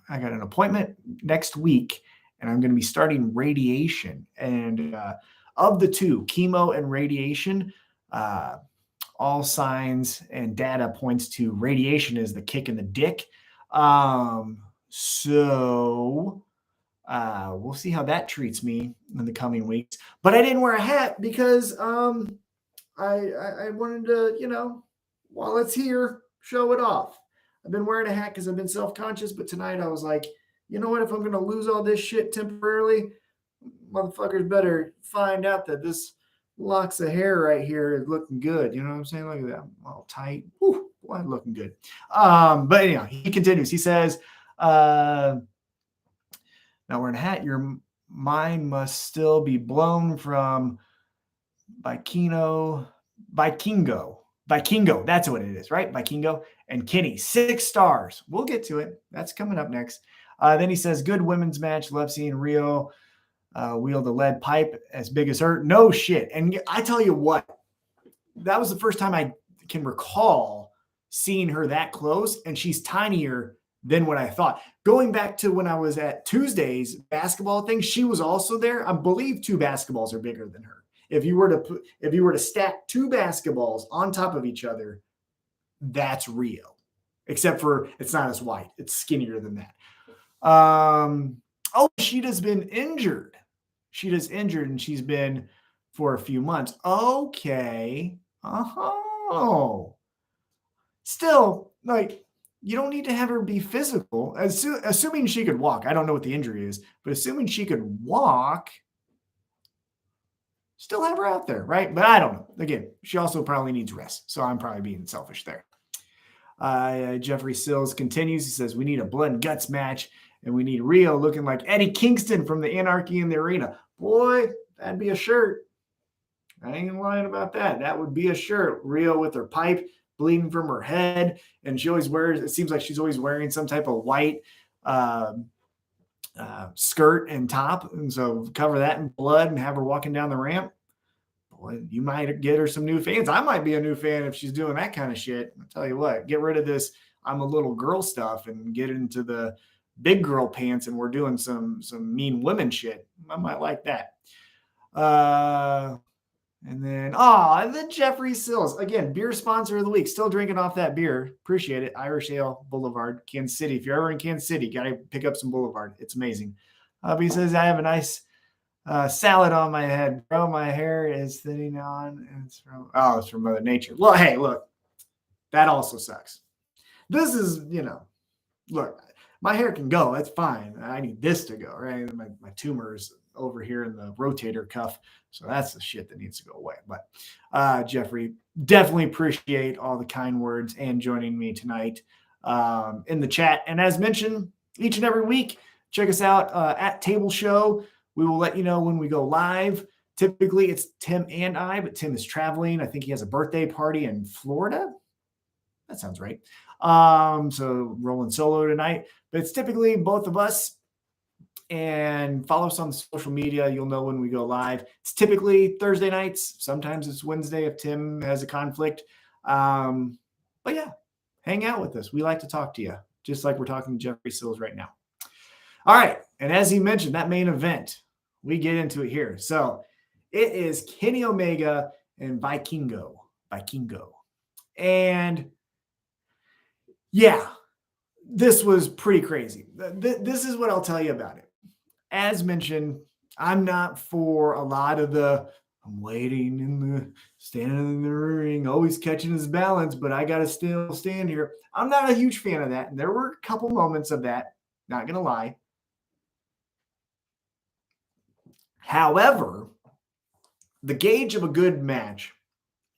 an appointment next week, and I'm going to be starting radiation. And of the two, chemo and radiation, all signs and data points to radiation is the kick in the dick. So we'll see how that treats me in the coming weeks. But I didn't wear a hat because I wanted to, while it's here, show it off. I've been wearing a hat because I've been self-conscious, but tonight I was like, you know what? If I'm going to lose all this shit temporarily, motherfuckers better find out that this locks of hair right here is looking good. You know what I'm saying? Look at that. I'm all tight. Whew, boy, looking good. But anyhow, he continues. He says, Now wearing a hat, your mind must still be blown from Vikingo. That's what it is, right? Vikingo and Kenny, 6 stars. We'll get to it. That's coming up next. Then he says, good women's match. Love seeing Rio wield a lead pipe as big as her. No shit. And I tell you what, that was the first time I can recall seeing her that close, and she's tinier than what I thought. Going back to when I was at Tuesday's basketball thing, she was also there. I believe 2 basketballs are bigger than her. If you were to stack 2 basketballs on top of each other, that's Rio. Except for it's not as wide. It's skinnier than that. Sheeta's been injured. Sheeta's injured, and she's been for a few months. Okay. Still, like, you don't need to have her be physical. Assuming she could walk. I don't know what the injury is, but assuming she could walk, still have her out there, right? But I don't know. Again, she also probably needs rest. So I'm probably being selfish there. Jeffrey Sills continues. He says, we need a blood and guts match, and we need Rio looking like Eddie Kingston from the Anarchy in the Arena. Boy, that'd be a shirt. I ain't lying about that. That would be a shirt. Rio with her pipe bleeding from her head, and she always wears, it seems like she's always wearing some type of white skirt and top, and so cover that in blood and have her walking down the ramp. Boy, you might get her some new fans. I might be a new fan if she's doing that kind of shit. I'll tell you what, get rid of this I'm a little girl stuff and get into the big girl pants, and we're doing some mean women shit. I might like that. And then, the Jeffrey Sills. Again, beer sponsor of the week. Still drinking off that beer. Appreciate it. Irish Ale Boulevard, Kansas City. If you're ever in Kansas City, got to pick up some Boulevard. It's amazing. But he says, I have a nice salad on my head. Bro, my hair is thinning on. And it's from Mother Nature. Well, hey, look. That also sucks. This is, look, my hair can go. That's fine. I need this to go, right? My tumor's over here in the rotator cuff. So that's the shit that needs to go away. But Jeffrey, definitely appreciate all the kind words and joining me tonight in the chat. And as mentioned, each and every week, check us out at Table Show. We will let you know when we go live. Typically, it's Tim and I, but Tim is traveling. I think he has a birthday party in Florida. That sounds right. So rolling solo tonight. But it's typically both of us. And follow us on social media. You'll know when we go live. It's typically Thursday nights. Sometimes it's Wednesday if Tim has a conflict. But yeah, hang out with us. We like to talk to you, just like we're talking to Jeffrey Sills right now. All right. And as he mentioned, that main event, we get into it here. So it is Kenny Omega and Vikingo. And yeah, this was pretty crazy. This is what I'll tell you about it. As mentioned, I'm not for a lot of I'm waiting standing in the ring, always catching his balance, but I got to still stand here. I'm not a huge fan of that. And there were a couple moments of that, not going to lie. However, the gauge of a good match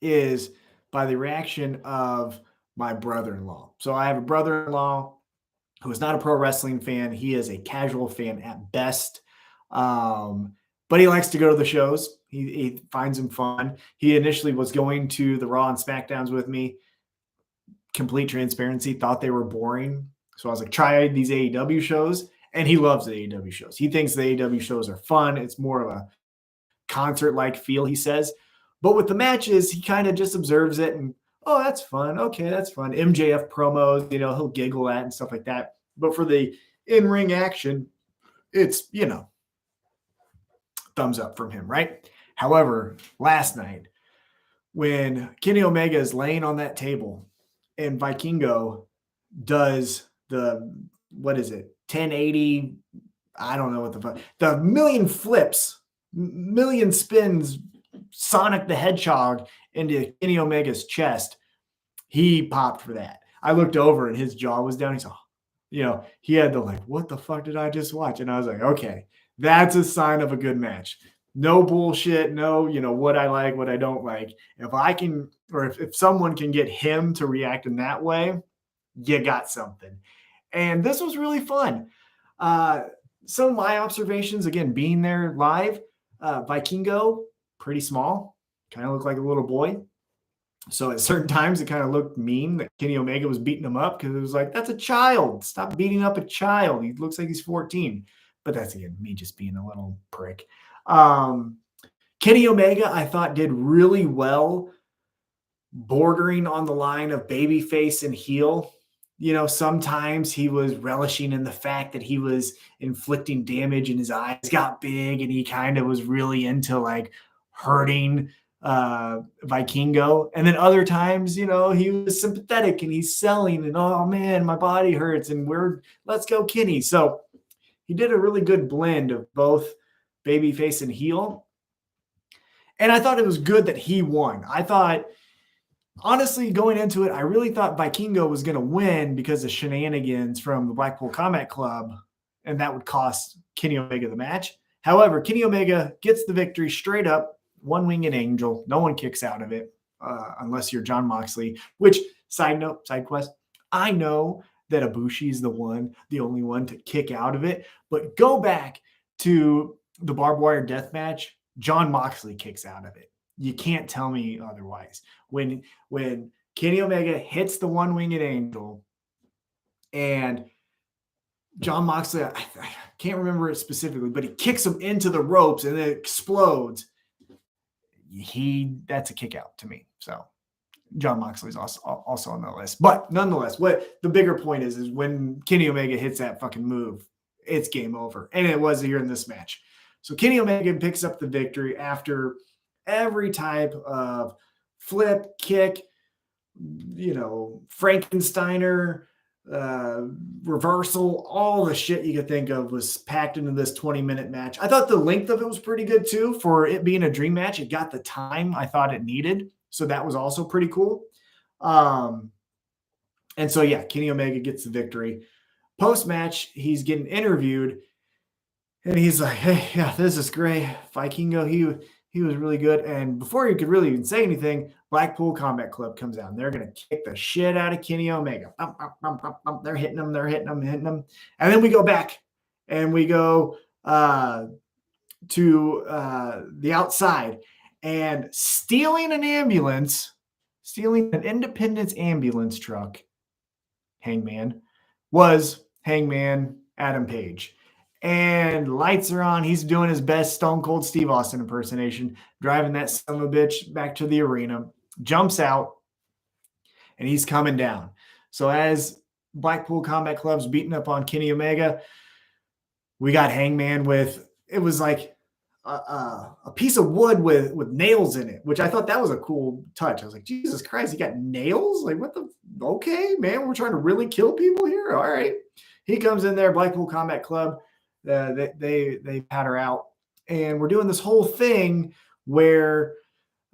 is by the reaction of my brother-in-law. So I have a brother-in-law who is not a pro wrestling fan. He is a casual fan at best. But he likes to go to the shows. He finds them fun. He initially was going to the Raw and SmackDowns with me. Complete transparency, thought they were boring. So I was like, try these AEW shows. And he loves the AEW shows. He thinks the AEW shows are fun. It's more of a concert-like feel, he says. But with the matches, he kind of just observes it and, oh, that's fun. Okay, that's fun. MJF promos, he'll giggle at and stuff like that. But for the in-ring action, it's, thumbs up from him, right? However, last night, when Kenny Omega is laying on that table and Vikingo does the, 1080, I don't know what the fuck, the million flips, million spins, Sonic the Hedgehog into Kenny Omega's chest, he popped for that. I looked over and his jaw was down. He saw, he had the what the fuck did I just watch? And I was like, okay, that's a sign of a good match. No bullshit. No, what I like, what I don't like. If I can, or if someone can get him to react in that way, you got something. And this was really fun. Uh, some of my observations, again, being there live, Vikingo, pretty small, kind of looked like a little boy. So at certain times, it kind of looked mean that Kenny Omega was beating him up because it was like, that's a child. Stop beating up a child. He looks like he's 14. But that's, again, me just being a little prick. Kenny Omega, I thought, did really well, bordering on the line of babyface and heel. Sometimes he was relishing in the fact that he was inflicting damage and his eyes got big and he kind of was really into like hurting Vikingo. And then other times, he was sympathetic and he's selling and, oh man, my body hurts and let's go Kenny. So he did a really good blend of both babyface and heel. And I thought it was good that he won. I thought, honestly, going into it, I really thought Vikingo was going to win because of shenanigans from the Blackpool Combat Club, and that would cost Kenny Omega the match. However, Kenny Omega gets the victory straight up, one-winged angel. No one kicks out of it unless you're Jon Moxley, which, side note, side quest, I know that Ibushi is the only one to kick out of it, but go back to the barbed wire death match. Jon Moxley kicks out of it. You can't tell me otherwise. When Kenny Omega hits the one-winged angel and Jon Moxley, I can't remember it specifically, but he kicks him into the ropes and it explodes. That's a kick out to me. So Jon Moxley is also on the list. But nonetheless, what the bigger point is when Kenny Omega hits that fucking move, it's game over. And it was here in this match. So Kenny Omega picks up the victory after every type of flip, kick, Frankensteiner, reversal, all the shit you could think of was packed into this 20-minute match. I thought the length of it was pretty good too. For it being a dream match, it got the time I thought it needed. So that was also pretty cool. And so, yeah, Kenny Omega gets the victory. Post-match, he's getting interviewed. And he's like, hey, yeah, this is great. Vikingo, he was really good. And before he could really even say anything, Blackpool Combat Club comes out. And they're going to kick the shit out of Kenny Omega. They're hitting him. And then we go back and we go to the outside. And stealing an Independence ambulance truck, Hangman, was Hangman Adam Page. And lights are on. He's doing his best Stone Cold Steve Austin impersonation, driving that son of a bitch back to the arena, jumps out, and he's coming down. So as Blackpool Combat Club's beating up on Kenny Omega, we got Hangman with, it was like a piece of wood with nails in it, which I thought that was a cool touch. I was like, Jesus Christ, he got nails? Like, what the? Okay, man, we're trying to really kill people here? All right. He comes in there, Blackpool Combat Club. They patter out, and we're doing this whole thing where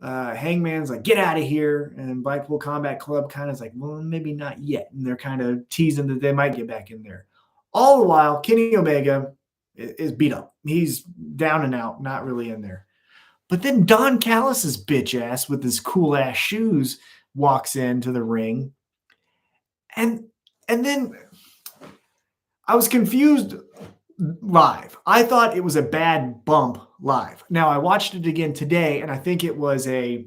Hangman's like, get out of here, and Blackpool Combat Club kind of is like, well, maybe not yet, and they're kind of teasing that they might get back in there. All the while, Kenny Omega is beat up. He's down and out, not really in there. But then Don Callis's bitch ass with his cool ass shoes walks into the ring, and then I was confused live. I thought it was a bad bump live. Now, I watched it again today, and I think it was a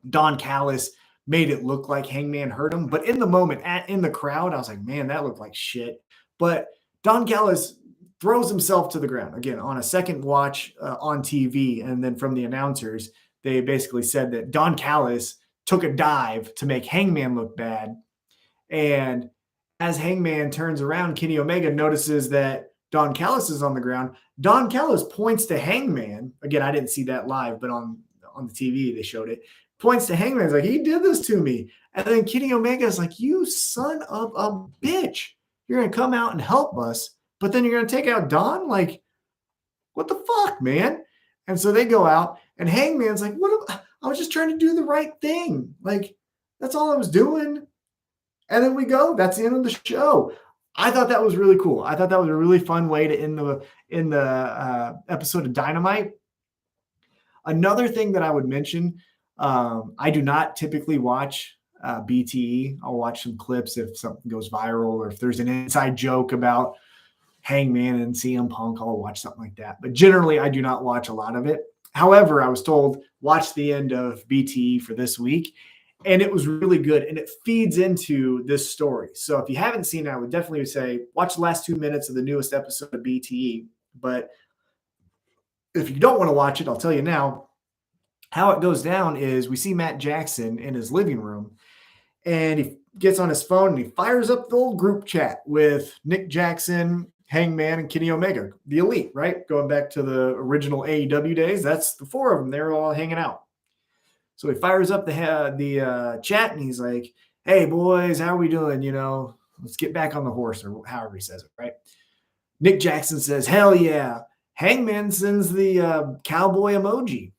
Don Callis made it look like Hangman hurt him. But in the moment, in the crowd, I was like, man, that looked like shit. But Don Callis throws himself to the ground. Again, on a second watch on TV, and then from the announcers, they basically said that Don Callis took a dive to make Hangman look bad. And as Hangman turns around, Kenny Omega notices that Don Callis is on the ground. Don Callis points to Hangman. Again, I didn't see that live, but on the TV they showed it. Points to Hangman. He's like, he did this to me. And then Kenny Omega is like, you son of a bitch. You're going to come out and help us, but then you're going to take out Don? Like, what the fuck, man? And so they go out, and Hangman's like, I was just trying to do the right thing. Like, that's all I was doing. And then we go. That's the end of the show. I thought that was really cool. I thought that was a really fun way to end the episode of Dynamite. Another thing that I would mention, I do not typically watch BTE. I'll watch some clips if something goes viral or if there's an inside joke about Hangman and CM Punk, I'll watch something like that. But generally, I do not watch a lot of it. However, I was told watch the end of BTE for this week, and it was really good, and it feeds into this story. So if you haven't seen it, I would definitely say watch the last 2 minutes of the newest episode of BTE. But if you don't want to watch it, I'll tell you now. How it goes down is we see Matt Jackson in his living room, and he gets on his phone and he fires up the old group chat with Nick Jackson, Hangman, and Kenny Omega, the Elite, right? Going back to the original AEW days, that's the four of them. They're all hanging out. So he fires up the chat and he's like, "Hey boys, how are we doing? Let's get back on the horse," or however he says it, right? Nick Jackson says, "Hell yeah." Hangman sends the cowboy emoji.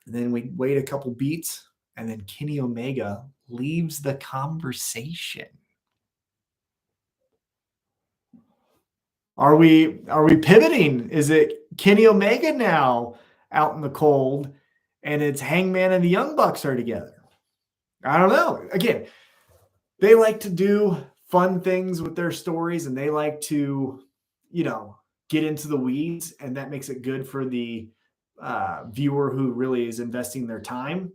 And then we wait a couple beats, and then Kenny Omega leaves the conversation. Are we pivoting? Is it Kenny Omega now out in the cold, and it's Hangman and the Young Bucks are together? I don't know. Again, they like to do fun things with their stories, and they like to, get into the weeds, and that makes it good for the viewer who really is investing their time.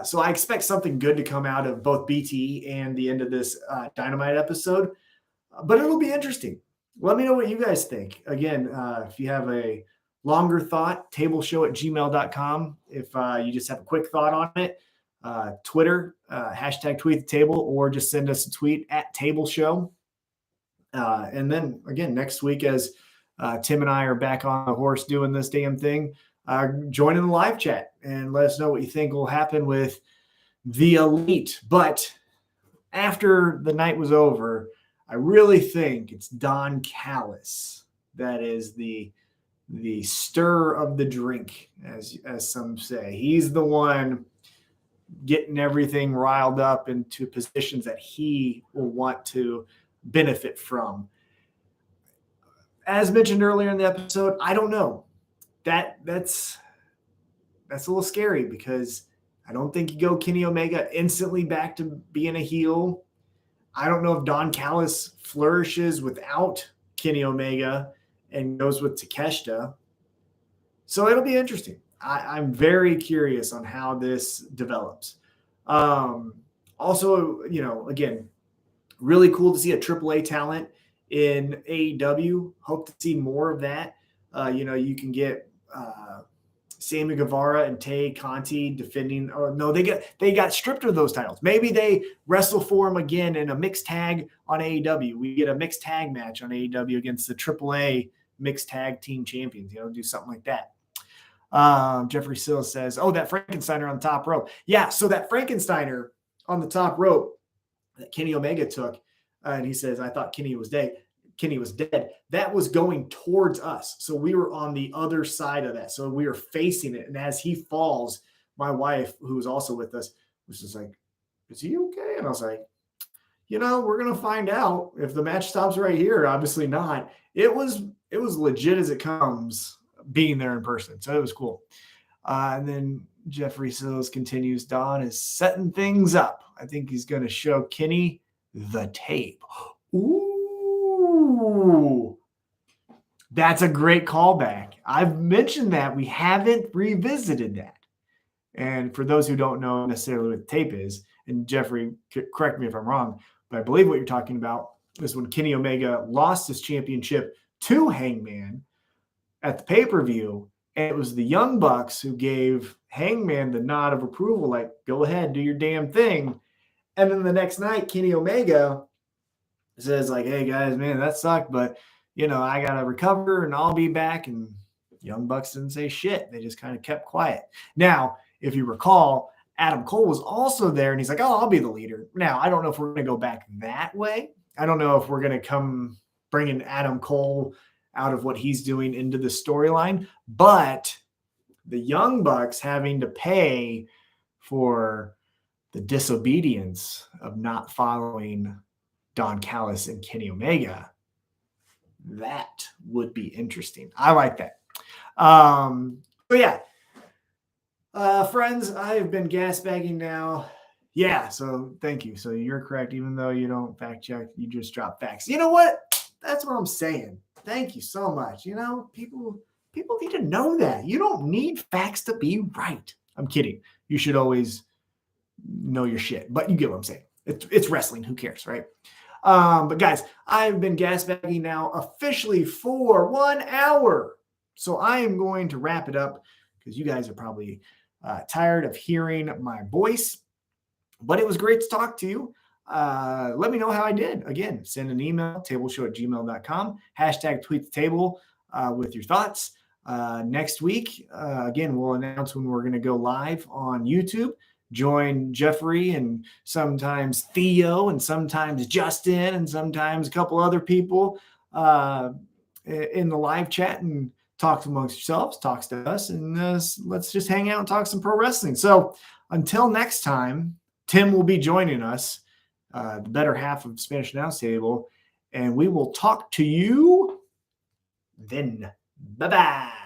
So I expect something good to come out of both BT and the end of this Dynamite episode, but it'll be interesting. Let me know what you guys think. Again, if you have a longer thought, tableshow@gmail.com. If you just have a quick thought on it, Twitter, hashtag tweet the table, or just send us a tweet at tableshow. And then again, next week, as Tim and I are back on the horse doing this damn thing, join in the live chat and let us know what you think will happen with the Elite. But after the night was over, I really think it's Don Callis that is the stir of the drink, as some say. He's the one getting everything riled up into positions that he will want to benefit from. As mentioned earlier in the episode, I don't know. That's a little scary because I don't think you go Kenny Omega instantly back to being a heel. I don't know if Don Callis flourishes without Kenny Omega and goes with Takeshita. So it'll be interesting. I'm very curious on how this develops. Also, again, really cool to see a AAA talent in AEW. Hope to see more of that. You can get Sammy Guevara and Tay Conti defending. Or no, they got stripped of those titles. Maybe they wrestle for them again in a mixed tag on AEW. We get a mixed tag match on AEW against the AAA mixed tag team champions. Do something like that. Jeffrey Sills says, "Oh, that Frankensteiner on the top rope." Yeah, so that Frankensteiner on the top rope that Kenny Omega took, and he says, "I thought Kenny was dead." That was going towards us. So we were on the other side of that. So we were facing it. And as he falls, my wife, who was also with us, was just like, "Is he okay?" And I was like, we're going to find out if the match stops right here. Obviously not. It was legit as it comes being there in person. So it was cool. And then Jeffrey Sills continues, "Don is setting things up. I think he's going to show Kenny the tape." Ooh, that's a great callback. I've mentioned that. We haven't revisited that. And for those who don't know necessarily what the tape is, and Jeffrey, correct me if I'm wrong, but I believe what you're talking about is when Kenny Omega lost his championship to Hangman at the pay-per-view, and it was the Young Bucks who gave Hangman the nod of approval, like, "Go ahead, do your damn thing." And then the next night, Kenny Omega says, like, "Hey guys, man, that sucked, but I gotta recover and I'll be back." And Young Bucks didn't say shit. They just kind of kept quiet. Now, if you recall, Adam Cole was also there and he's like, "Oh, I'll be the leader." Now, I don't know if we're going to go back that way. I don't know if we're going to come bringing Adam Cole out of what he's doing into the storyline, but the Young Bucks having to pay for the disobedience of not following Don Callis and Kenny Omega, that would be interesting. I like that. But yeah, friends, I have been gas bagging now Yeah, so thank you. So you're correct. Even though you don't fact check, you just drop facts. You know what? That's what I'm saying. Thank you so much. People need to know that. You don't need facts to be right. I'm kidding. You should always know your shit, but you get what I'm saying. It's wrestling. Who cares, right? But guys, I've been gasbagging now officially for 1 hour. So I am going to wrap it up because you guys are probably tired of hearing my voice. But it was great to talk to you. Let me know how I did. Again, send an email, tableshow@gmail.com, hashtag tweet the table with your thoughts. Next week, again, we'll announce when we're going to go live on YouTube. Join Jeffrey and sometimes Theo and sometimes Justin and sometimes a couple other people in the live chat and talk amongst yourselves, talks to us, and let's just hang out and talk some pro wrestling. So until next time, Tim will be joining us, the better half of Spanish Announce Table, and we will talk to you then. Bye-bye.